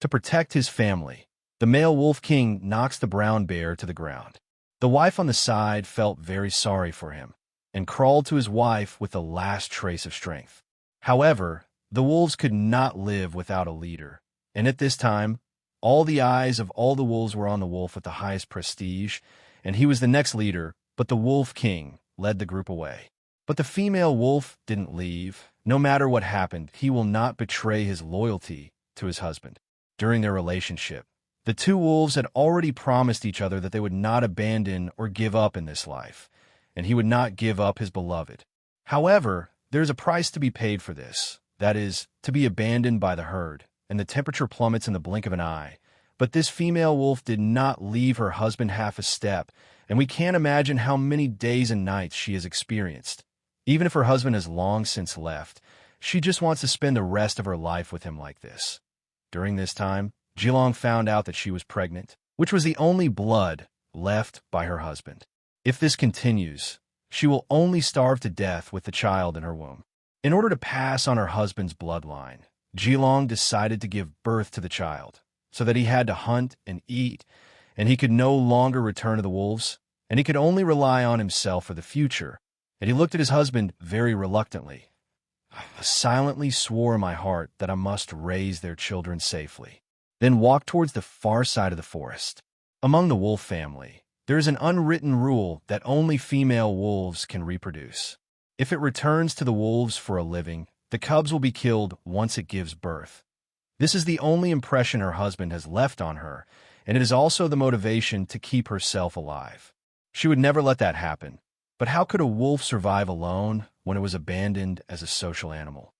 To protect his family, the male wolf king knocks the brown bear to the ground. The wife on the side felt very sorry for him and crawled to his wife with the last trace of strength. However, the wolves could not live without a leader, and at this time, all the eyes of all the wolves were on the wolf with the highest prestige, and he was the next leader, but the wolf king led the group away. But the female wolf didn't leave. No matter what happened, he will not betray his loyalty to his husband. During their relationship, the two wolves had already promised each other that they would not abandon or give up in this life, and he would not give up his beloved. However, there is a price to be paid for this. That is, to be abandoned by the herd, and the temperature plummets in the blink of an eye. But this female wolf did not leave her husband half a step, and we can't imagine how many days and nights she has experienced. Even if her husband has long since left, she just wants to spend the rest of her life with him like this. During this time, Jilong found out that she was pregnant, which was the only blood left by her husband. If this continues, she will only starve to death with the child in her womb. In order to pass on her husband's bloodline, Jilong decided to give birth to the child, so that he had to hunt and eat, and he could no longer return to the wolves, and he could only rely on himself for the future. And he looked at his husband very reluctantly. I silently swore in my heart that I must raise their children safely, then walked towards the far side of the forest. Among the wolf family, there is an unwritten rule that only female wolves can reproduce. If it returns to the wolves for a living, the cubs will be killed once it gives birth. This is the only impression her husband has left on her, and it is also the motivation to keep herself alive. She would never let that happen. But how could a wolf survive alone when it was abandoned as a social animal?